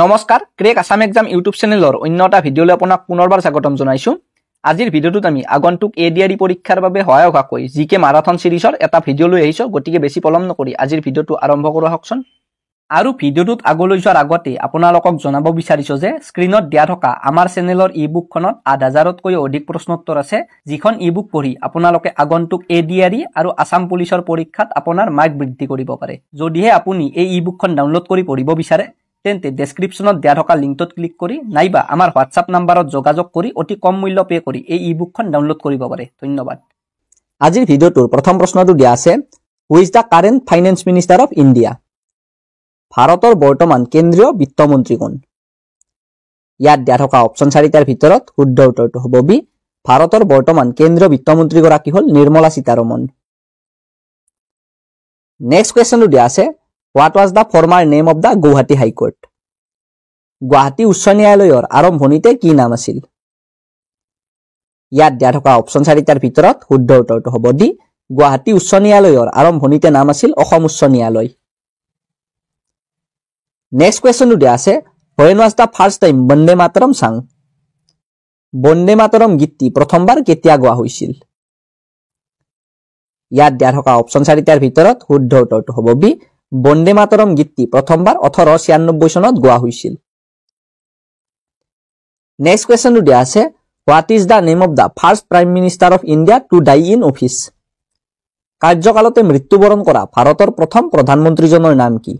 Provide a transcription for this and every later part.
নমস্কাৰ crack Assam exam YouTube চেনেলৰ অন্য এটা ভিডিঅলৈ আপোনাক পুনৰবাৰ স্বাগতম জনাইছো। আজিৰ ভিডিঅ'টোত আমি আগন্তুক এডিআৰই পৰীক্ষাৰ বাবে সহায়ক হোৱাকৈ জিকে মাৰাথন সিৰিজৰ এটা ভিডিঅ' লৈ আহিছো। গতিকে বেছি পলম নকৰি আজিৰ ভিডিঅ'টো আৰম্ভ কৰো হকচোন। আৰু ভিডিঅ'টোত আগলৈ যোৱাৰ আগতে আপোনালোকক জনাব বিচাৰিছো যে স্ক্ৰীনত দিয়া থকা আমাৰ চেনেলৰ ই-বুকখনত ৮০০০তকৈ অধিক প্ৰশ্নোত্তৰ আছে, যিখন ই-বুক পঢ়ি আপোনালোকে আগন্তুক এডিআৰই আৰু আসাম পুলিচৰ পৰীক্ষাত আপোনাৰ মাৰ্ক বৃদ্ধি কৰিব পাৰে। যদিহে আপুনি এই ই-বুকখন ডাউনলোড কৰি পঢ়িব বিচাৰে তেন্তে ডেসক্ৰিপশনত দিয়া থকা লিংকটোত ক্লিক কৰি নাইবা আমাৰ হোৱাটছআপ নাম্বাৰত যোগাযোগ কৰি অতি কম মূল্য পে কৰি এই ই-বুকখন ডাউনলোড কৰিব পাৰে। ধন্যবাদ। আজিৰ ভিডিঅ'টোৰ প্ৰথম প্ৰশ্নটো দিয়া আছে, who is the current finance minister of India? ভাৰতৰ বৰ্তমান কেন্দ্ৰীয় বিত্তমন্ত্ৰী কোন? ইয়াত দিয়া থকা অপচন 4টাৰ ভিতৰত শুদ্ধ উত্তৰটো হ'ব বি। ভাৰতৰ বৰ্তমান কেন্দ্ৰীয় বিত্তমন্ত্ৰী গৰাকী হ'ল নিৰ্মলা সীতাৰমণ। নেক্সট কুৱেশ্যনটো দিয়া আছে, What was the former name of the Guwahati High Court? Guwahati উচ্চ ন্যায়ালয়ৰ আৰম্ভণিতে কি নাম আছিল? ইয়াত দিয়া থকা অপচন 4টাৰ ভিতৰত শুদ্ধ উত্তৰটো হ'ব ডি। গুৱাহাটী উচ্চ ন্যায়ালয়ৰ আৰম্ভণিতে নাম আছিল অসম উচ্চ ন্যায়ালয়। নেক্সট কুৱেশ্যনটো দিয়া আছে, When was the first time Vande Mataram sang? Vande Mataram গীতটি প্ৰথমবাৰ কেতিয়া গোৱা হৈছিল? ইয়াত দিয়া থকা অপচন 4টাৰ ভিতৰত শুদ্ধ উত্তৰটো হ'ব বি। বন্দে মাতৰম গীতটি প্ৰথমবাৰ 1896 চনত গোৱা হৈছিল। নেক্সট কুৱেশ্যনটো দিয়া আছে, what is the name of the first prime minister of India to die in office? কাৰ্যকালতে মৃত্যুবৰণ কৰা ভাৰতৰ প্ৰথম প্ৰধানমন্ত্ৰীজনৰ নাম কি?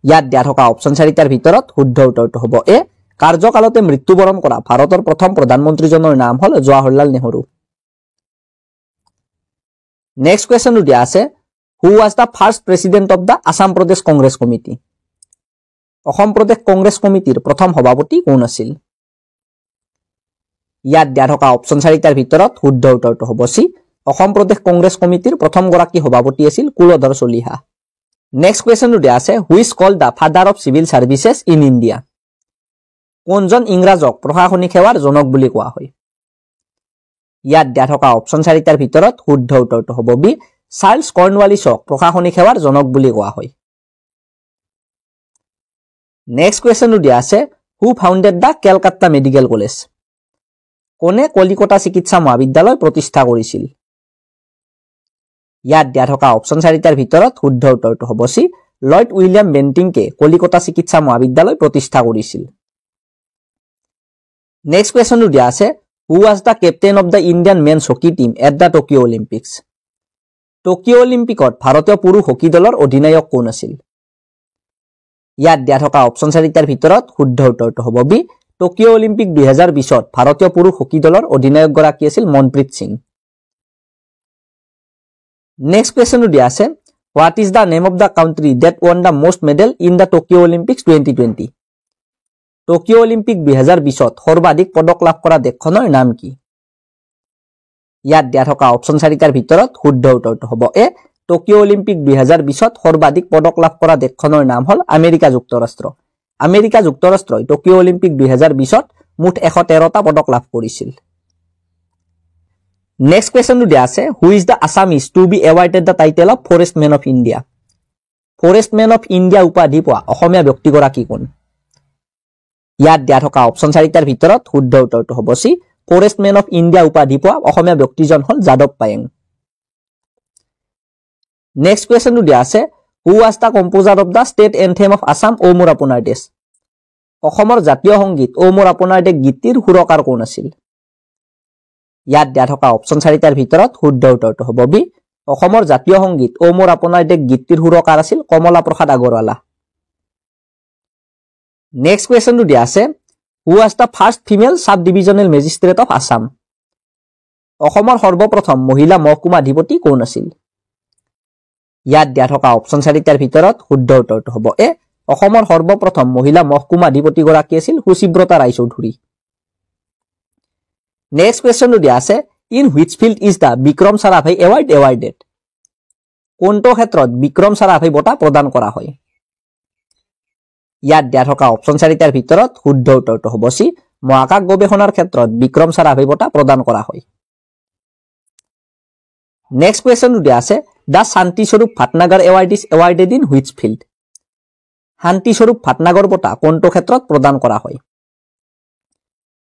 ইয়াত দিয়া থকা অপচন 4টাৰ ভিতৰত শুদ্ধ উত্তৰটো হ'ব এ। কাৰ্যকালতে মৃত্যুবৰণ কৰা ভাৰতৰ প্ৰথম প্ৰধানমন্ত্ৰীজনৰ নাম হ'ল জৱাহৰলাল নেহৰু। নেক্সট কুৱেশ্যনটো দিয়া আছে, Who was the first president of the Assam Pradesh Congress Committee? Assam প্ৰদেশ কংগ্ৰেছ কমিটিৰ প্ৰথম সভাপতি কোন আছিল? ইয়াত দিয়া থকা অপচন 4টাৰ ভিতৰত শুদ্ধ উত্তৰটো হ'ব চি। অসম প্ৰদেশ কংগ্ৰেছ কমিটিৰ প্ৰথম গৰাকী সভাপতি আছিল কুলধৰ চলিহা। নেক্সট কুৱেশ্যনটো দিয়া আছে, Who is called the father of civil services in India? কোনজন ইংৰাজক প্ৰশাসনিক সেৱাৰ জনক বুলি কোৱা হয়? ইয়াত দিয়া থকা অপচন 4টাৰ ভিতৰত শুদ্ধ উত্তৰটো হ'ব বি। চাৰ্লছ কৰ্ণৱালিছক প্ৰশাসনিক সেৱাৰ জনক বুলি কোৱা হয়। নেক্সট কুৱেশ্যনটো দিয়া আছে, who founded the Calcutta medical college? কোনে কলিকতা চিকিৎসা মহাবিদ্যালয় প্ৰতিষ্ঠা কৰিছিল? ইয়াত দিয়া থকা অপচন 4টাৰ ভিতৰত শুদ্ধ উত্তৰটো হ'ব চি। লৰ্ড উইলিয়াম বেণ্টিংকে কলিকতা চিকিৎসা মহাবিদ্যালয় প্ৰতিষ্ঠা কৰিছিল। নেক্সট কুৱেশ্যনটো দিয়া আছে, who was the captain of the Indian মেনছ hockey team at the Tokyo' Olympics? Tokyo' অলিম্পিকত ভাৰতীয় পুৰুষ হকী দলৰ অধিনায়ক কোন আছিল? ইয়াত দিয়া থকা অপচন 4টাৰ ভিতৰত শুদ্ধ উত্তৰটো হ'ব বি। টকিঅ' অলিম্পিক 2020ত ভাৰতীয় পুৰুষ হকী দলৰ অধিনায়ক গৰাকী আছিল মনপ্ৰীত সিং। নেক্সট কুৱেশ্যনটো দিয়া আছে, what is the name of the country that won the most medal in the Tokyo' Olympics 2020? Tokyo' Olympic 2020ত সৰ্বাধিক পদক লাভ কৰা দেশখনৰ নাম কি? ইয়াত দিয়া থকা অপচন 4টাৰ ভিতৰত শুদ্ধ উত্তৰটো হ'ব এ। টকিঅ' অলিম্পিক 2020ত সৰ্বাধিক পদক লাভ কৰা দেশখনৰ নাম হ'ল আমেৰিকা যুক্তৰাষ্ট্ৰ। আমেৰিকা যুক্তৰাষ্ট্ৰই টকিঅ' অলিম্পিক 2020ত মুঠ 113টা পদক লাভ কৰিছিল। নেক্সট কুৱেশ্যনটো দিয়া আছে, who is the Assamese to be awarded the title of forest men of India? Forest men of India উপাধি পোৱা অসমীয়া ব্যক্তিগৰাকী কোন? ইয়াত দিয়া থকা অপচন 4টাৰ ভিতৰত শুদ্ধ উত্তৰটো হ'ব C. Forest men of India উপাধি পোৱা অসমীয়া ব্যক্তিজন হ'ল যাদৱ পায়েং। নেক্সট কুৱেশ্যনটো দিয়া আছে, who was the composer of the state anthem of Assam অ' মোৰ আপোনাৰ দেশ? অসমৰ জাতীয় সংগীত অ' মোৰ আপোনাৰ দেশ গীতটিৰ সুৰকাৰ কোন আছিল? ইয়াত দিয়া থকা অপচন 4টাৰ ভিতৰত শুদ্ধ উত্তৰটো হ'ব বি। অসমৰ জাতীয় সংগীত অ' মোৰ আপোনাৰ দেশ গীতটিৰ সুৰকাৰ আছিল কমলা প্ৰসাদ আগৰৱালা। নেক্সট কুৱেশ্যনটো দিয়া আছে, who was the first female চাব ডিভিজনেল মেজিষ্ট্ৰেট অফ আছাম? অসমৰ সৰ্বপ্ৰথম মহিলা মহকুমাধিপতি কোন আছিল? ইয়াত দিয়া থকা অপচন 4টাৰ ভিতৰত শুদ্ধ উত্তৰটো হ'ব এ। অসমৰ সৰ্বপ্ৰথম মহিলা মহকুমাধিপতি গৰাকী আছিল সুচিব্ৰতা ৰায়চৌধুৰী। নেক্সট কুৱেশ্যনটো দিয়া আছে, in which field is the Vikram Sarabhai award awarded? কোনটো ক্ষেত্ৰত বিক্ৰম চাৰাভাই বঁটা প্ৰদান কৰা হয়? ইয়াত দিয়া থকা অপচন 4টাৰ ভিতৰত শুদ্ধ উত্তৰটো হ'ব চি। মহাকাশ গৱেষণাৰ ক্ষেত্ৰত বিক্ৰম চাৰাভাই বঁটা প্ৰদান কৰা হয়। নেক্সট কুৱেশ্যনটো দিয়া আছে, the Shanti Swarup Bhatnagar award is awarded in which field? Shantiswarup Bhatnagar বঁটা কোনটো ক্ষেত্ৰত প্ৰদান কৰা হয়?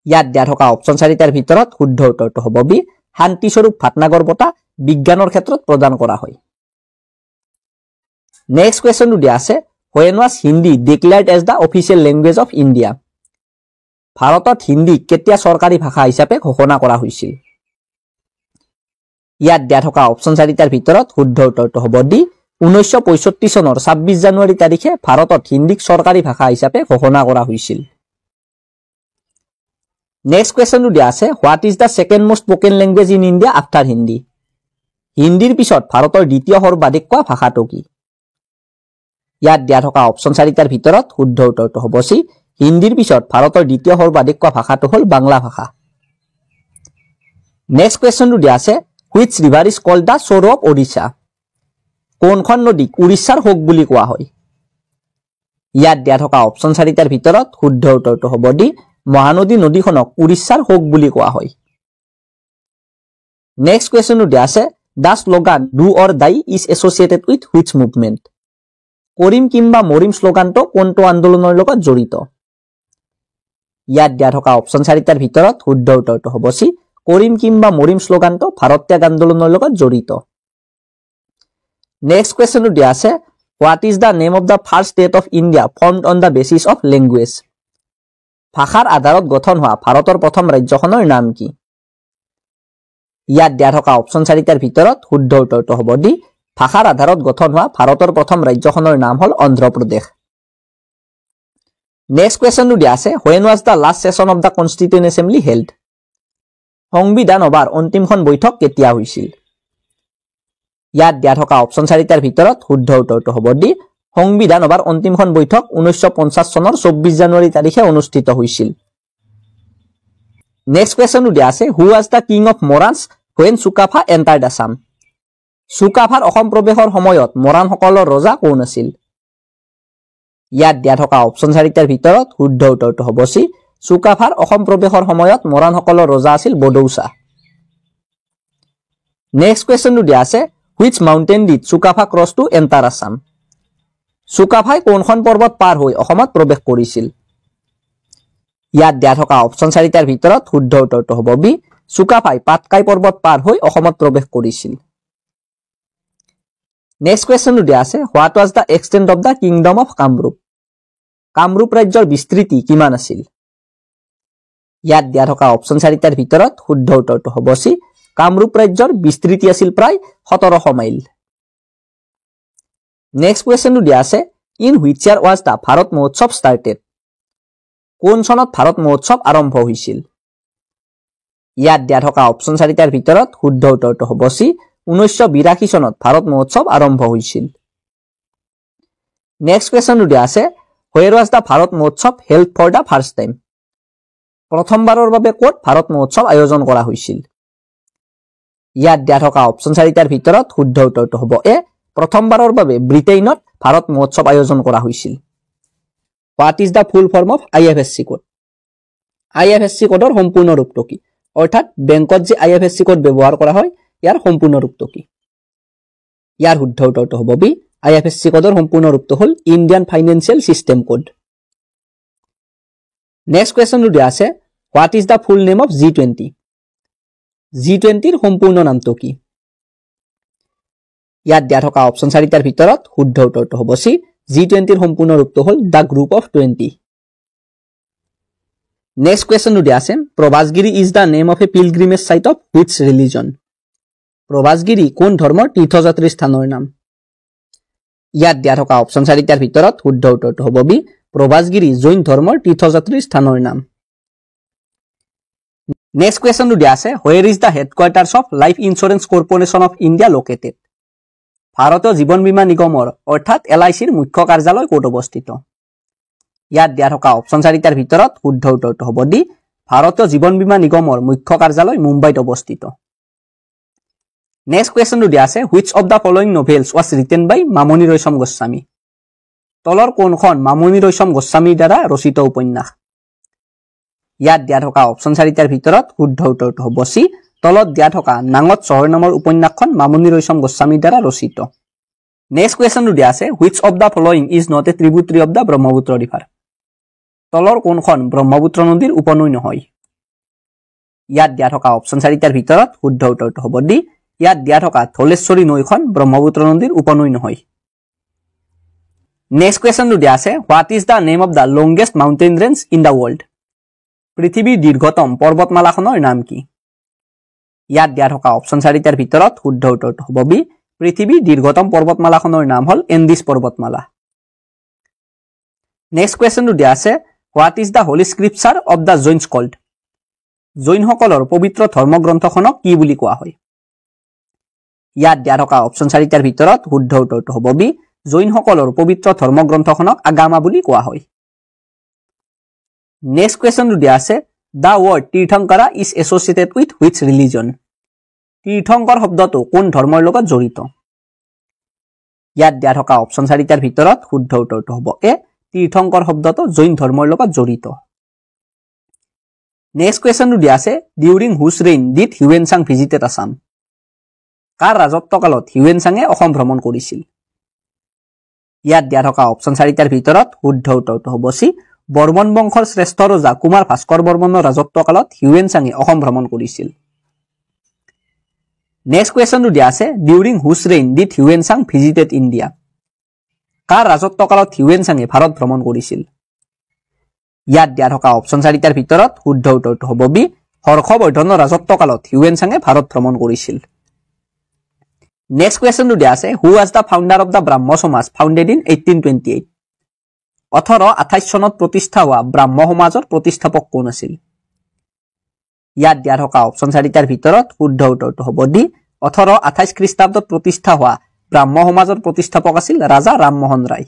ইয়াত দিয়া থকা অপচন 4টাৰ ভিতৰত শুদ্ধ উত্তৰটো হ'ব বি শান্তিস্বৰূপ ভাটনাগৰ বঁটা বিজ্ঞানৰ ক্ষেত্ৰত প্ৰদান কৰা হয়। নেক্সট কুৱেশ্যনটো দিয়া আছে when was Hindi declared as the official language of India? ভাৰতত হিন্দী কেতিয়া চৰকাৰী ভাষা হিচাপে ঘোষণা কৰা হৈছিল? ইয়াত দিয়া থকা অপচন 4টাৰ ভিতৰত শুদ্ধ উত্তৰটো হ'ব ডি 1965 চনৰ 26 জানুৱাৰী তাৰিখে ভাৰতত হিন্দীক চৰকাৰী ভাষা হিচাপে ঘোষণা কৰা হৈছিল। নেক্সট কুৱেশ্যনটো দিয়া আছে what is the second most spoken language in India after Hindi? হিন্দীৰ পিছত ভাৰতৰ দ্বিতীয় সৰ্বাধিক কোৱা ভাষাটো কি? ইয়াত দিয়া থকা অপচন 4টাৰ ভিতৰত শুদ্ধ উত্তৰটো হ'ব চি হিন্দীৰ পিছত ভাৰতৰ দ্বিতীয় সৰ্বাধিক কোৱা ভাষাটো হ'ল বাংলা ভাষা। নেক্সট কুৱেশ্যনটো দিয়া আছে which river is called the sorrow of Odisha? কোনখন নদীক উৰিষ্যাৰ শোক বুলি কোৱা হয়? ইয়াত দিয়া থকা অপচন 4টাৰ ভিতৰত শুদ্ধ উত্তৰটো হ'ব ডি মহানদী নদীখনক উৰিষ্যাৰ শোক বুলি কোৱা হয়। নেক্সট কুৱেশ্যনটো দিয়া আছে the slogan do or die is associated with which movement? কৰিম কিংবা মৰিম শ্লোগানটো কোনটো আন্দোলনৰ লগত জড়িত? ইয়াত দিয়া থকা অপচন 4টাৰ ভিতৰত শুদ্ধ উত্তৰটো হ'ব চি কৰিম কিংবা মৰিম শ্লোগানটো ভাৰত ত্যাগ আন্দোলনৰ লগত জড়িত। নেক্সট কুৱেশ্যনটো দিয়া আছে what is the name of the first state of India formed on the basis of language? ভাষাৰ আধাৰত গঠন হোৱা ভাৰতৰ প্ৰথম ৰাজ্যখনৰ নাম কি? ইয়াত দিয়া থকা অপচন 4টাৰ ভিতৰত শুদ্ধ উত্তৰটো হ'ব ডি ভাষাৰ আধাৰত গঠন হোৱা ভাৰতৰ প্ৰথম ৰাজ্যখনৰ নাম হ'ল অন্ধ্ৰপ্ৰদেশ। নেক্সট কুৱেশ্যনটো দিয়া আছে when was the last session of the Constituent Assembly held? সংবিধান সভাৰ অন্তিমখন বৈঠক কেতিয়া হৈছিল? ইয়াত দিয়া থকা অপচন 4টাৰ ভিতৰত শুদ্ধ উত্তৰটো হ'ব ডি সংবিধান সভাৰ অন্তিমখন বৈঠক 1950 চনৰ 24 জানুৱাৰী তাৰিখে অনুষ্ঠিত হৈছিল। নেক্সট কুৱেশ্যনটো দিয়া আছে who was the king of Morans when Sukapha entered Assam? চুকাফাৰ অসম প্ৰৱেশৰ সময়ত মৰাণসকলৰ ৰজা কোন আছিল? ইয়াত দিয়া থকা অপচন 4টাৰ ভিতৰত শুদ্ধ উত্তৰটো হ'ব চি চুকাফাৰ অসম প্ৰৱেশৰ সময়ত মৰাণসকলৰ ৰজা আছিল বডৌচা। নেক্সট কুৱেশ্যনটো দিয়া আছে which mountain did Sukapha cross to enter Assam? চুকাফাই কোনখন পৰ্বত পাৰ হৈ অসমত প্ৰৱেশ কৰিছিল? ইয়াত দিয়া থকা অপচন 4টাৰ ভিতৰত শুদ্ধ উত্তৰটো হ'ব বি চুকাফাই পাটকাই পৰ্বত পাৰ হৈ অসমত প্ৰৱেশ কৰিছিল। নেক্সট কুৱেশ্যনটো দিয়া আছে what was the extent of the kingdom of Kamrup? Kamrup ৰাজ্যৰ বিস্তৃতি কিমান আছিল? ইয়াত দিয়া থকা অপচন 4টাৰ ভিতৰত শুদ্ধ উত্তৰটো হ'ব চি কামৰূপ ৰাজ্যৰ বিস্তৃতি আছিল প্ৰায় 1700 মাইল। নেক্সট কুৱেশ্যনটো দিয়া আছে in which year was the Bharat Mahotsav started? কোন চনত ভাৰত মহোৎসৱ আৰম্ভ হৈছিল? ইয়াত দিয়া থকা অপচন 4টাৰ ভিতৰত শুদ্ধ উত্তৰটো হ'ব চি 1982 চনত ভাৰত মহোৎসৱ আৰম্ভ হৈছিল। নেক্সট কুৱেশ্যনটো দিয়া আছে where was the Bharat Mahotsav held for the first time? প্ৰথমবাৰৰ বাবে ক'ত ভাৰত মহোৎসৱ আয়োজন কৰা হৈছিল? ইয়াত দিয়া থকা অপচন 4টাৰ ভিতৰত শুদ্ধ উত্তৰটো হ'ব এ প্ৰথমবাৰৰ বাবে ব্ৰিটেইনত ভাৰত মহোৎসৱ আয়োজন কৰা হৈছিল। What is the full form of IFSC code? IFSC কোডৰ সম্পূৰ্ণ ৰূপটো কি? অৰ্থাৎ বেংকত যে IFSC কোড ব্যৱহাৰ কৰা হয় ইয়াৰ সম্পূৰ্ণ ৰূপটো কি? ইয়াৰ শুদ্ধ উত্তৰটো হ'ব বি IFSC কোডৰ সম্পূৰ্ণ ৰূপটো হ'ল Indian financial system code. Next কুৱেশ্যনটো দিয়া আছে what is the full name of G20? G20ৰ সম্পূৰ্ণ নামটো কি? ইয়াত দিয়া থকা অপচন 4টাৰ ভিতৰত শুদ্ধ উত্তৰটো হ'ব চি G20ৰ সম্পূৰ্ণ ৰূপটো হ'ল দ্য গ্ৰুপ অফ 20। নেক্সট কুৱেশ্যনটো দিয়া আছে Prabhasgiri is the name of a pilgrimage site of which religion? Prabhasgiri কোন ধৰ্মৰ তীৰ্থযাত্ৰী স্থানৰ নাম? ইয়াত দিয়া থকা অপচন 4টাৰ ভিতৰত শুদ্ধ উত্তৰটো হ'ব বি প্ৰভাসগিৰি জৈন ধৰ্মৰ তীৰ্থযাত্ৰী স্থানৰ নাম। নেক্সট কুৱেশ্যনটো দিয়া আছে where is the headquarters of Life Insurance Corporation of India located? ভাৰতীয় জীৱন বীমা নিগমৰ অৰ্থাৎ LICৰ মুখ্য কাৰ্যালয় ক'ত অৱস্থিত? ইয়াত দিয়া থকা অপচন 4টাৰ ভিতৰত শুদ্ধ উত্তৰটো হ'ব ডি ভাৰতীয় জীৱন বীমা নিগমৰ মুখ্য কাৰ্যালয় মুম্বাইত অৱস্থিত। নেক্সট কুৱেশ্যনটো দিয়া আছে which of the following novels was written by Mamoni Raisom Goswami? তলৰ কোনখন মামনি ৰয়ছম গোস্বামীৰ দ্বাৰা ৰচিত উপন্যাস? ইয়াত দিয়া থকা অপচন 4টাৰ ভিতৰত শুদ্ধ উত্তৰটো হ'ব চি তলত দিয়া থকা নাঙত চহৰ নামৰ উপন্যাসখন মামনি ৰয়ছম গোস্বামীৰ দ্বাৰা ৰচিত। নেক্সট কুৱেশ্যনটো দিয়া আছে which of the following is not a tributary of the Brahmaputra river তলৰ কোনখন ব্ৰহ্মপুত্ৰ নদীৰ উপনৈ নহয় ইয়াত দিয়া থকা অপচন 4টাৰ ভিতৰত শুদ্ধ উত্তৰটো হ'ব ডি ইয়াত দিয়া থকা ধলেশ্বৰী নৈখন ব্ৰহ্মপুত্ৰ নদীৰ উপনৈ নহয় নেক্সট কুৱেশ্যনটো দিয়া আছে what is the name of the longest mountain range in the world পৃথিৱীৰ দীৰ্ঘতম পৰ্বতমালাখনৰ নাম কি ইয়াত দিয়া থকা অপচন 4টাৰ ভিতৰত শুদ্ধ উত্তৰটো হ'ব বি পৃথিৱীৰ দীৰ্ঘতম পৰ্বতমালাখনৰ নাম হ'ল এন্ডিছ পৰ্বতমালা নেক্সট কুৱেশ্যনটো দিয়া আছে what is the holy scripture of the Jains called জৈনসকলৰ পবিত্ৰ ধৰ্মগ্ৰন্থখনক কি বুলি কোৱা হয় ইয়াত দিয়া থকা অপচন 4টাৰ ভিতৰত শুদ্ধ উত্তৰটো হ'ব বি জৈনসকলৰ পবিত্ৰ ধৰ্মগ্ৰন্থখনক আগামা বুলি কোৱা হয় নেক্সট কুৱেশ্যনটো দিয়া আছে the word তীৰ্থংকৰা is associated with which religion তীৰ্থংকৰ শব্দটো কোন ধৰ্মৰ লগত জড়িত ইয়াত দিয়া থকা অপচন 4টাৰ ভিতৰত শুদ্ধ উত্তৰটো হ'ব এ তীৰ্থংকৰ শব্দটো জৈন ধৰ্মৰ লগত জড়িত নেক্সট কুৱেশ্যনটো দিয়া আছে during whose reign did Hiuen Tsang visited Assam কাৰ ৰাজত্বকালত হিউৱেন চাঙে অসম ভ্ৰমণ কৰিছিল ইয়াত দিয়া থকা অপচন 4টাৰ ভিতৰত শুদ্ধ উত্তৰটো হ'ব চি বৰ্মন বংশৰ শ্ৰেষ্ঠ ৰজা কুমাৰ ভাস্কৰ বৰ্মনৰ ৰাজত্বকালত হিউৱেন চাঙে অসম ভ্ৰমণ কৰিছিল নেক্সট কুৱেশ্যনটো দিয়া আছে during whose reign did Hiuen Tsang visited India কাৰ ৰাজত্বকালত হিউৱেন চাঙে ভাৰত ভ্ৰমণ কৰিছিল ইয়াত দিয়া থকা অপচন 4টাৰ ভিতৰত শুদ্ধ উত্তৰটো হ'ব বি হৰ্ষবৰ্ধনৰ ৰাজত্বকালত হিউৱেন চাঙে ভাৰত ভ্ৰমণ কৰিছিল নেক্সট কুৱেশ্যনটো দিয়া আছে who was the founder of the Brahmo Samaj founded in 1828 1828 চনত প্ৰতিষ্ঠা হোৱা ব্ৰাহ্ম সমাজৰ প্ৰতিষ্ঠাপক কোন আছিল ইয়াত দিয়া থকা অপচন 4টাৰ ভিতৰত শুদ্ধ উত্তৰটো হ'ব ডি 1828 খ্ৰীষ্টাব্দত প্ৰতিষ্ঠা হোৱা ব্ৰাহ্ম সমাজৰ প্ৰতিষ্ঠাপক আছিল ৰাজা ৰামমোহন ৰায়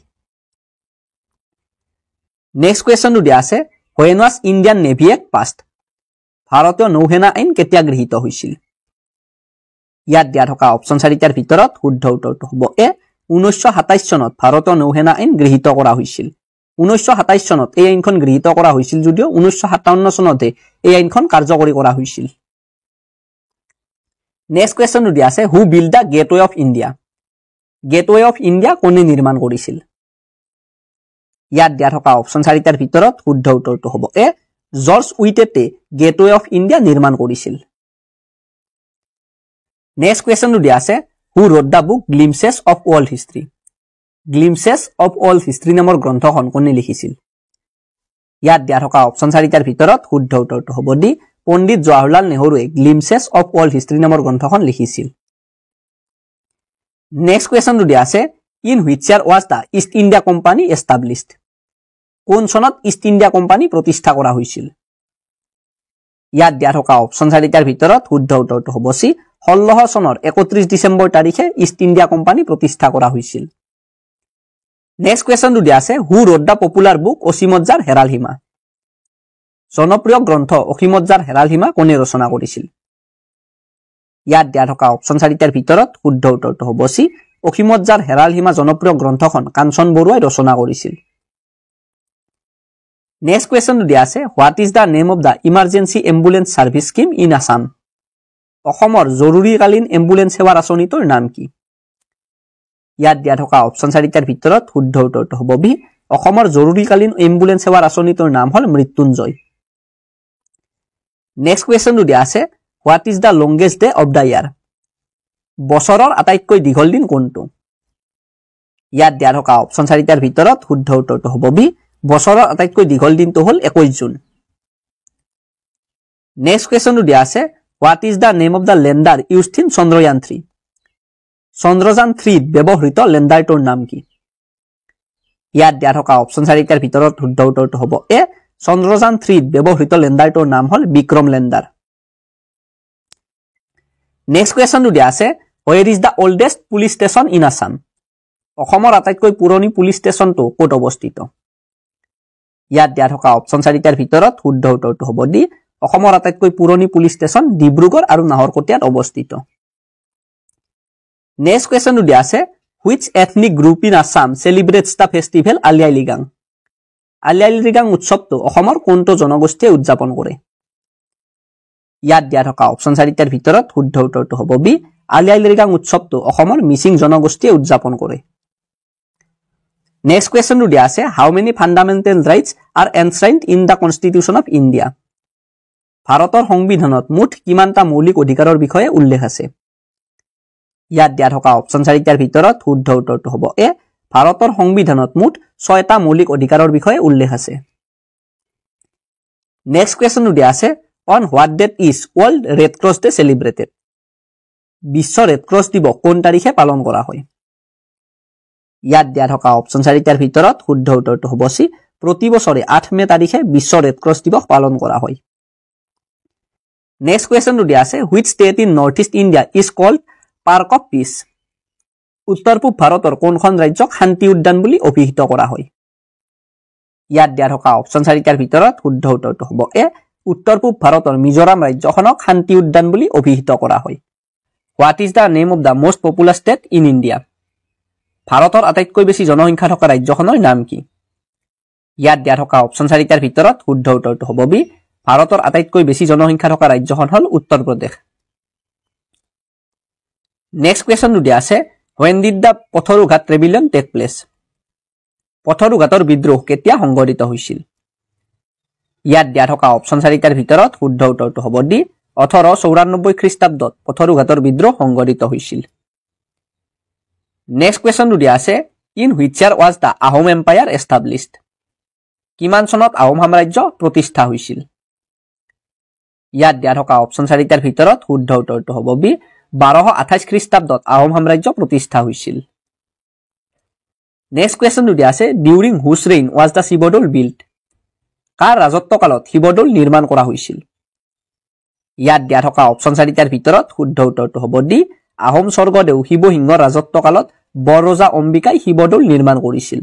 নেক্সট কুৱেশ্যনটো দিয়া আছে when was Indian Navy Act passed ভাৰতীয় নৌসেনা আইন কেতিয়া গৃহীত হৈছিল ইয়াত দিয়া থকা অপচন 4টাৰ ভিতৰত শুদ্ধ উত্তৰটো হ'ব এ 1927 চনত ভাৰতীয় নৌসেনা আইন গৃহীত কৰা হৈছিল 1927 চনত এই আইনখন গৃহীত কৰা হৈছিল যদিও 1957 চনতে এই আইনখন কাৰ্যকৰী কৰা হৈছিল নেক্সট কুৱেশ্যনটো দিয়া আছে হু build the gateway of India gateway of India কোনে নিৰ্মাণ কৰিছিল ইয়াত দিয়া থকা অপচন 4টাৰ ভিতৰত শুদ্ধ উত্তৰটো হ'ব এ জৰ্জ উইটেটে গেটৱে অফ ইণ্ডিয়া নিৰ্মাণ কৰিছিল নেক্সট কুৱেশ্যনটো দিয়া আছে who wrote the book glimpses of world history glimpses of world history নামৰ গ্ৰন্থখন কোনে লিখিছিল ইয়াত দিয়া থকা অপচন 4টাৰ ভিতৰত শুদ্ধ উত্তৰটো হ'ব ডি পণ্ডিত জৱাহৰলাল নেহৰুৱে গ্লিমছেছ অফ ৱৰ্ল্ড হিষ্ট্ৰী নামৰ গ্ৰন্থখন লিখিছিল নেক্সট কুৱেশ্যনটো দিয়া আছে in which year was the east India company established কোন চনত ইষ্ট ইণ্ডিয়া কোম্পানী প্ৰতিষ্ঠা কৰা হৈছিল ইয়াত দিয়া থকা অপচন 4টাৰ ভিতৰত শুদ্ধ উত্তৰটো হ'ব চি 1600 চনৰ 31 ডিচেম্বৰ তাৰিখে ইষ্ট ইণ্ডিয়া কোম্পানী প্ৰতিষ্ঠা কৰা হৈছিল নেক্সট কুৱেশ্যনটো দিয়া আছে who wrote the popular book অসীমত যাৰ হেৰাল সীমা জনপ্ৰিয় গ্ৰন্থ অসীমত যাৰ হেৰাল সীমা কোনে ৰচনা কৰিছিল ইয়াত দিয়া থকা অপচন 4টাৰ ভিতৰত শুদ্ধ উত্তৰটো হ'ব চি অসীমত যাৰ হেৰাল সীমা জনপ্ৰিয় গ্ৰন্থখন কাঞ্চন বৰুৱাই ৰচনা কৰিছিল নেক্সট কুৱেশ্যনটো দিয়া আছে what is the name of the emergency ambulance service scheme in Assam অসমৰ জৰুৰীকালীন এম্বুলেন্স সেৱাৰ আঁচনিটোৰ নাম কি ইয়াত দিয়া থকা অপচন 4টাৰ ভিতৰত শুদ্ধ উত্তৰটো হ'ব বি অসমৰ জৰুৰীকালীন এম্বুলেন্স সেৱাৰ আঁচনিটোৰ নাম হ'ল মৃত্যুঞ্জয় নেক্সট কুৱেশ্যনটো দিয়া আছে what is the longest day of the year বছৰৰ আটাইতকৈ দীঘল দিন কোনটো ইয়াত দিয়া থকা অপচন 4টাৰ ভিতৰত শুদ্ধ উত্তৰটো হ'ব বি বছৰৰ আটাইতকৈ দীঘল দিনটো হ'ল 21 জুন নেক্সট কুৱেশ্যনটো দিয়া আছে what is the name of the lander used in Chandrayaan 3 Chandrayaan 3 ব্যৱহৃত লেণ্ডাৰটোৰ নাম কি ইয়াত দিয়া থকা অপচন 4টাৰ ভিতৰত শুদ্ধ উত্তৰটো হ'ব এ চন্দ্ৰযান 3 ব্যৱহৃত লেণ্ডাৰটোৰ নাম হ'ল বিক্ৰম লেণ্ডাৰ নেক্সট কুৱেশ্যনটো দিয়া আছে where is the oldest police station in Assam অসমৰ আটাইতকৈ পুৰণি পুলিচ ষ্টেচনটো ক'ত অৱস্থিত ইয়াত দিয়া থকা অপচন 4টাৰ ভিতৰত শুদ্ধ উত্তৰটো হ'ব ডি অসমৰ আটাইতকৈ পুৰণি পুলিচ ষ্টেচন ডিব্ৰুগড় আৰু নাহৰকটীয়াত অৱস্থিত নেক্সট কুৱেশ্যনটো দিয়া আছে which ethnic group in Assam celebrates the festival Ali Aye Ligang Ali Aye Ligang উৎসৱটো অসমৰ কোনটো জনগোষ্ঠীয়ে উদযাপন কৰে ইয়াত দিয়া থকা অপচন 4টাৰ ভিতৰত শুদ্ধ উত্তৰটো হ'ব বি আলি আই লৃগাং উৎসৱটো অসমৰ মিচিং জনগোষ্ঠীয়ে উদযাপন কৰে নেক্সট কোৱেশ্চনটো দিয়া আছে how many fundamental rights are enshrined in the constitution of India ভাৰতৰ সংবিধানত মুঠ কিমানটা মৌলিক অধিকাৰৰ বিষয়ে উল্লেখ আছে ইয়াত দিয়া থকা অপচন 4টাৰ ভিতৰত শুদ্ধ উত্তৰটো হ'ব এ ভাৰতৰ সংবিধানত মুঠ 6টা মৌলিক অধিকাৰৰ বিষয়ে উল্লেখ আছে নেক্সট কোৱেশ্চনটো দিয়া আছে on what date is world red cross day celebrated বিশ্ব ৰেড ক্ৰছ দিৱস কোন তাৰিখে পালন কৰা হয় ইয়াত দিয়া থকা অপচন 4টাৰ ভিতৰত শুদ্ধ উত্তৰটো হ'ব সি প্ৰতি বছৰে 8 মে তাৰিখে বিশ্ব ৰেড ক্ৰছ দিৱস পালন কৰা হয় নেক্সট কোৱেশ্চনটো দিয়া আছে which state in north east India is called park of peach উত্তৰ পূব ভাৰতৰ কোনখন ৰাজ্যক শান্তি উদ্যান বুলি অভিহিত কৰা হয় ইয়াত দিয়া থকা অপচন 4টাৰ ভিতৰত শুদ্ধ উত্তৰটো হ'ব এ উত্তৰ পূব ভাৰতৰ মিজোৰাম ৰাজ্যখনক শান্তি উদ্যান বুলি অভিহিত কৰা হয় what is the name of da most popular state in India ভাৰতৰ আটাইতকৈ বেছি জনসংখ্যা থকা ৰাজ্যখনৰ নাম কি ইয়াত দিয়া থকা অপচন 4টাৰ ভিতৰত শুদ্ধ উত্তৰটো হ'ব বি ভাৰতৰ আটাইতকৈ বেছি জনসংখ্যা থকা ৰাজ্যখন হ'ল উত্তৰ প্ৰদেশ নেক্সট কোৱেশ্চনটো দিয়া আছে when did the Patharughat rebellion take place পথৰুঘাটৰ বিদ্ৰোহ কেতিয়া সংঘটিত হৈছিল ইয়াত দিয়া থকা অপচন 4টাৰ ভিতৰত শুদ্ধ উত্তৰটো হ'ব ডি 1894 খ্ৰীষ্টাব্দত পথৰুঘাটৰ বিদ্ৰোহ সংঘটিত হৈছিল নেক্সট কোৱেশ্চনটো দিয়া আছে in which year was the Ahom empire established কিমান চনত আহোম সাম্ৰাজ্য প্ৰতিষ্ঠা হৈছিল ইয়াত দিয়া থকা অপচন 4টাৰ ভিতৰত শুদ্ধ উত্তৰটো হ'ব বি 1228 খ্ৰীষ্টাব্দত আহোম সাম্ৰাজ্য প্ৰতিষ্ঠা হৈছিল নেক্সট কোৱেশ্চনটো দিয়া আছে during whose reign was the Shivadol built কাৰ ৰাজত্বকালত শিৱদৌল নিৰ্মাণ কৰা হৈছিল ইয়াত দিয়া থকা অপচন 4টাৰ ভিতৰত শুদ্ধ উত্তৰটো হ'ব ডি আহোম স্বৰ্গদেউ শিৱসিংহৰ ৰাজত্বকালত বৰৰজা অম্বিকাই শিৱদৌল নিৰ্মাণ কৰিছিল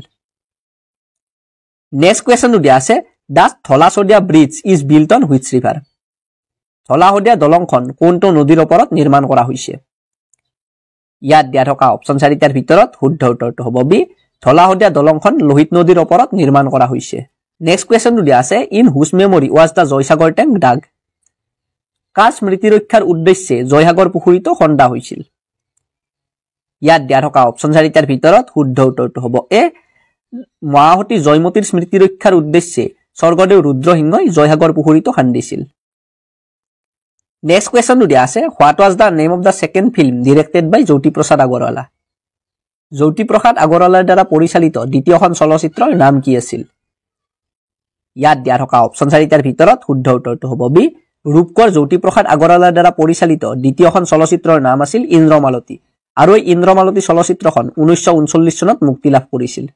নেক্সট কোৱেশ্চনটো দিয়া আছে the Dhola Sadiya bridge is built on which river Dhola Sadiya দলংখন কোনটো নদীৰ ওপৰত নিৰ্মাণ কৰা হৈছে ইয়াত দিয়া থকা অপচন 4টাৰ ভিতৰত শুদ্ধ উত্তৰটো হ'ব বি ধলাশদিয়া দলংখন লোহিত নদীৰ ওপৰত নিৰ্মাণ কৰা হৈছে নেক্সট কোৱেশ্চনটো দিয়া আছে ইন হুজ memory was the Joysagar tank ডাগ কাৰ স্মৃতি ৰক্ষাৰ উদ্দেশ্যে জয়সাগৰ পুখুৰীটো খন্দা হৈছিল ইয়াত দিয়া থকা অপচন 4টাৰ ভিতৰত শুদ্ধ উত্তৰটো হ'ব এ মহাসতী জয়মতীৰ স্মৃতি ৰক্ষাৰ উদ্দেশ্যে স্বৰ্গদেউ ৰুদ্ৰসিংহই জয়সাগৰ পুখুৰীটো খান্দিছিল নেক্সট কোৱেশ্চনটো দিয়া আছে what was the name of the second film directed by Jyotiprasad Agarwala Jyotiprasad আগৰৱালাৰ দ্বাৰা পৰিচালিত দ্বিতীয়খন চলচ্চিত্ৰৰ নাম কি আছিল ইয়াত দিয়া থকা অপচন 4টাৰ ভিতৰত শুদ্ধ উত্তৰটো হ'ব বি ৰূপকৰ জ্যোতিপ্ৰসাদ আগৰৱালাৰ দ্বাৰা পৰিচালিত দ্বিতীয়খন চলচ্চিত্ৰৰ নাম আছিল ইন্দ্ৰমালতী আৰু এই ইন্দ্ৰমালতী চলচ্চিত্ৰখন 1939 চনত মুক্তি লাভ কৰিছিল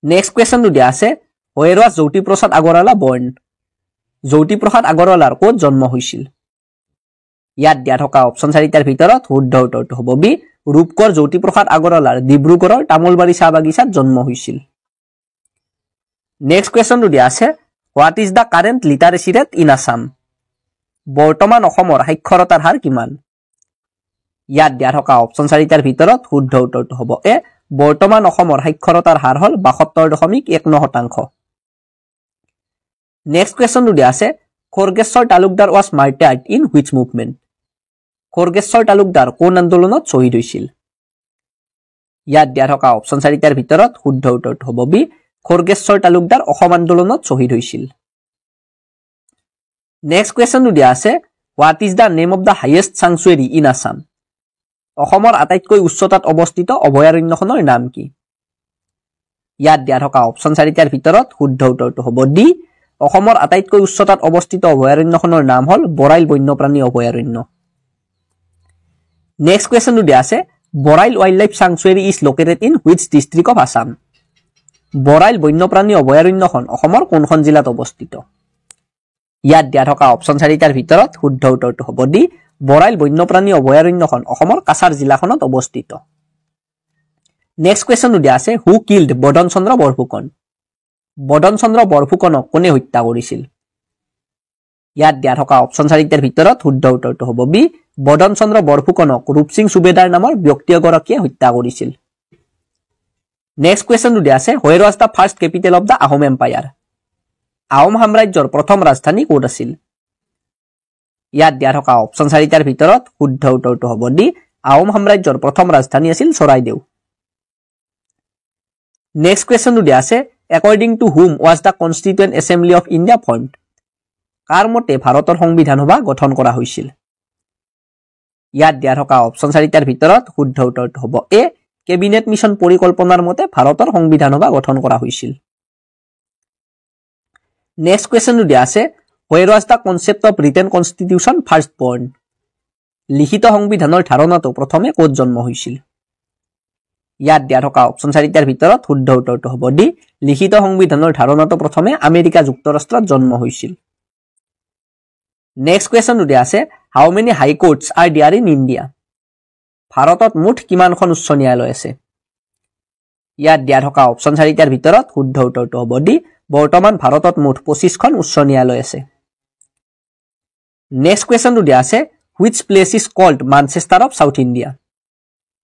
নেক্সট কোৱেশ্চনটো দিয়া আছে হোৱেৰ ৱাজ জ্যোতিপ্ৰসাদ আগৰৱালা বৰ্ণ জ্যোতিপ্ৰসাদ আগৰৱালাৰ ক'ত জন্ম হৈছিল ইয়াত দিয়া থকা অপচন 4টাৰ ভিতৰত শুদ্ধ উত্তৰটো হ'ব বি ৰূপকৰ জ্যোতিপ্ৰসাদ আগৰৱালাৰ ডিব্ৰুগড়ৰ তামোলবাৰী চাহ বাগিচাত জন্ম হৈছিল নেক্সট কোৱেশ্চনটো দিয়া আছে what is da current লিটাৰেচি rate in Assam বৰ্তমান অসমৰ সাক্ষৰতাৰ হাৰ কিমান ইয়াত দিয়া থকা অপচন 4টাৰ ভিতৰত শুদ্ধ উত্তৰটো হ'ব এ বৰ্তমান অসমৰ সাক্ষৰতাৰ হাৰ হ'ল 72.19%। নেক্সট কোৱেশ্চনটো দিয়া আছে Khargeswar Talukdar was martyred in which movement Khargeswar Talukdar কোন আন্দোলনত শ্বহীদ হৈছিল ইয়াত দিয়া থকা অপচন 4টাৰ ভিতৰত শুদ্ধ উত্তৰটো হ'ব বি খৰ্গেশ্বৰ তালুকদাৰ অসম আন্দোলনত শ্বহীদ হৈছিল নেক্সট কোৱেশ্চনটো দিয়া আছে what is the name of the highest sanctuary in Assam অসমৰ আটাইতকৈ উচ্চতাত অৱস্থিত অভয়াৰণ্যখনৰ নাম কি ইয়াত দিয়া থকা অপচন 4টাৰ ভিতৰত শুদ্ধ উত্তৰটো হ'ব ডি অসমৰ আটাইতকৈ উচ্চতাত অৱস্থিত অভয়াৰণ্যখনৰ নাম হ'ল বৰাইল বন্যপ্ৰাণী অভয়াৰণ্য নেক্সট কোৱেশ্চনটো দিয়া আছে Barail wildlife sanctuary is located in which district of Assam Barail বন্যপ্ৰাণী অভয়াৰণ্যখন অসমৰ কোনখন জিলাত অৱস্থিত ইয়াত দিয়া থকা অপচন 4টাৰ ভিতৰত শুদ্ধ উত্তৰটো হ'ব ডি বৰাইল বন্যপ্ৰাণী অভয়াৰণ্যখন অসমৰ কাছাৰ জিলাখনত অৱস্থিত নেক্সট কোৱেশ্চনটো দিয়া আছে হু কিল্ড বদন চন্দ্ৰ বৰফুকন বদন চন্দ্ৰ বৰফুকনক কোনে হত্যা কৰিছিল ইয়াত দিয়া থকা অপচন 4টাৰ ভিতৰত শুদ্ধ উত্তৰটো হ'ব বি বদন চন্দ্ৰ বৰফুকনক ৰূপসিং সুবেদাৰ নামৰ ব্যক্তি এগৰাকীয়ে হত্যা কৰিছিল নেক্সট কোৱেশ্চনটো দিয়া আছে where was the first capital of the Ahom empire Ahom সাম্ৰাজ্যৰ প্ৰথম ৰাজধানী ক'ত আছিল ইয়াত দিয়া থকা অপচন 4টাৰ ভিতৰত শুদ্ধ উত্তৰটো হ'ব ডি আহোম সাম্ৰাজ্যৰ প্ৰথম ৰাজধানী আছিল চৰাইদেউ নেক্সট কোৱেশ্চনটো দিয়া আছে according to whom was the constituent assembly of India formed কাৰ মতে ভাৰতৰ সংবিধান সভা গঠন কৰা হৈছিল ইয়াত দিয়া থকা অপচন 4টাৰ ভিতৰত শুদ্ধ উত্তৰটো হ'ব এ কেবিনেট মিছন পৰিকল্পনাৰ মতে ভাৰতৰ সংবিধান সভা গঠন কৰা হৈছিল নেক্সট কোৱেশ্চনটো দিয়া আছে where was the concept of written constitution first born লিখিত সংবিধানৰ ধাৰণাটো প্ৰথমে ক'ত জন্ম হৈছিল ইয়াত দিয়া থকা অপচন 4টাৰ ভিতৰত শুদ্ধ উত্তৰটো হ'ব ডি লিখিত সংবিধানৰ ধাৰণাটো প্ৰথমে আমেৰিকা যুক্তৰাষ্ট্ৰত জন্ম হৈছিল নেক্সট কোৱেশ্চনটো দিয়া আছে how many high courts are there in India ভাৰতত মুঠ কিমানখন উচ্চ ন্যায়ালয় আছে ইয়াত দিয়া থকা অপচন 4টাৰ ভিতৰত শুদ্ধ উত্তৰটো হ'ব ডি বৰ্তমান ভাৰতত মুঠ 25খন উচ্চ ন্যায়ালয় আছে নেক্সট কোৱেশ্চনটো দিয়া আছে which place is called Manchester of South India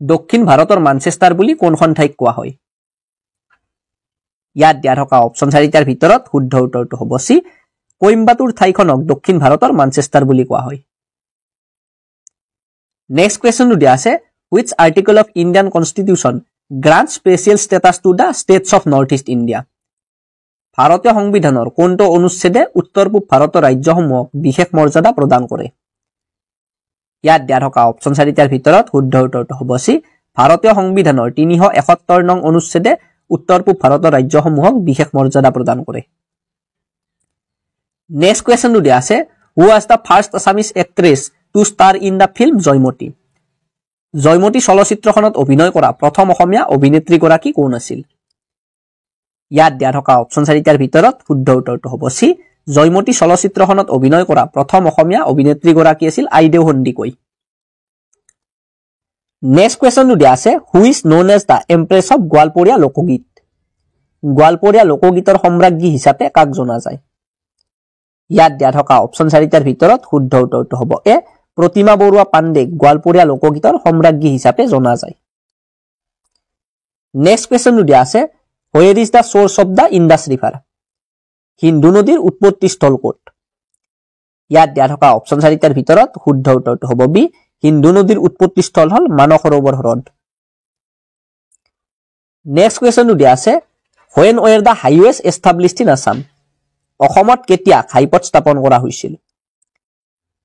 দক্ষিণ ভাৰতৰ মানচেষ্টাৰ বুলি কোনখন ঠাইক কোৱা হয় ইয়াত দিয়া থকা অপচন 4টাৰ ভিতৰত শুদ্ধ উত্তৰটো হ'ব সি কোইম্বাটুৰ ঠাইখনক দক্ষিণ ভাৰতৰ মানচেষ্টাৰ বুলি কোৱা হয় নেক্সট কোৱেশ্চনটো দিয়া আছে which article of Indian Constitution grants special status to the states of North East India ভাৰতীয় সংবিধানৰ কোনটো অনুচ্ছেদে উত্তৰ পূব ভাৰতৰ ৰাজ্যসমূহক বিশেষ মৰ্যাদা প্ৰদান কৰে ইয়াত দিয়া থকা অপচন 4টাৰ ভিতৰত শুদ্ধ উত্তৰটো হ'ব সি ভাৰতীয় সংবিধানৰ 371 নং অনুচ্ছেদে উত্তৰ পূব ভাৰতৰ ৰাজ্যসমূহক বিশেষ মৰ্যাদা প্ৰদান কৰে নেক্সট কোৱেশ্চনটো দিয়া আছে who was the first Assamese actress to star in the film Joymoti Joymoti চলচ্চিত্ৰখনত অভিনয় কৰা প্ৰথম অসমীয়া অভিনেত্ৰী গৰাকী কোন আছিল ইয়াত দিয়া থকা অপচন 4টাৰ ভিতৰত শুদ্ধ উত্তৰটো হ'ব সি জয়মতী চলচ্চিত্ৰখনত অভিনয় কৰা প্ৰথম অসমীয়া অভিনেত্ৰী গৰাকী আছিল আইদেউ সন্দিকৈ নেক্সট কোৱেশ্চনটো দিয়া আছে who is known as the empress of গোৱালপৰীয়া লোকগীত গোৱালপৰীয়া লোকগীতৰ সম্ৰাজ্ঞী হিচাপে কাক জনা যায় ইয়াত দিয়া থকা অপচন 4টাৰ ভিতৰত শুদ্ধ উত্তৰটো হ'ব এ প্ৰতিমা বৰুৱা পাণ্ডেক গোৱালপৰীয়া লোকগীতৰ সম্ৰাজ্ঞী হিচাপে জনা যায় নেক্সট কোৱেশ্চনটো দিয়া আছে where is the source of the Indus river Hindu নদীৰ উৎপত্তি স্থল ক'ত ইয়াত দিয়া থকা অপচন 4টাৰ ভিতৰত শুদ্ধ উত্তৰটো হ'ব বি হিন্দু নদীৰ উৎপত্তি স্থল হ'ল মানস সৰোবৰ হ্ৰদ নেক্সট কোৱেশ্চনটো দিয়া আছে when were the highways established in Assam অসমত কেতিয়া ঘাইপথ স্থাপন কৰা হৈছিল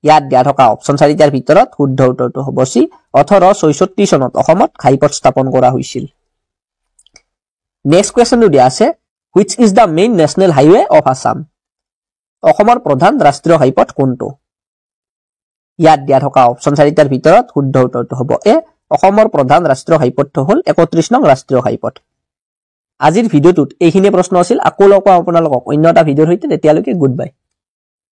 ইয়াত দিয়া থকা অপচন 4টাৰ ভিতৰত শুদ্ধ উত্তৰটো হ'ব সি 1866 চনত অসমত ঘাইপথ স্থাপন কৰা হৈছিল নেক্সট কোৱেশ্চনটো দিয়া আছে which is the main national highway of Assam অসমৰ প্ৰধান ৰাষ্ট্ৰীয় ঘাইপথ কোনটো ইয়াত দিয়া থকা অপচন 4টাৰ ভিতৰত শুদ্ধ উত্তৰটো হ'ব এ অসমৰ প্ৰধান ৰাষ্ট্ৰীয় ঘাইপথটো হ'ল 31 নং ৰাষ্ট্ৰীয় ঘাইপথ আজিৰ ভিডিঅ'টোত এইখিনি প্ৰশ্ন আছিল আকৌ লগ পাম আপোনালোকক অন্য এটা ভিডিঅ'ৰ সৈতে তেতিয়ালৈকে গুড বাই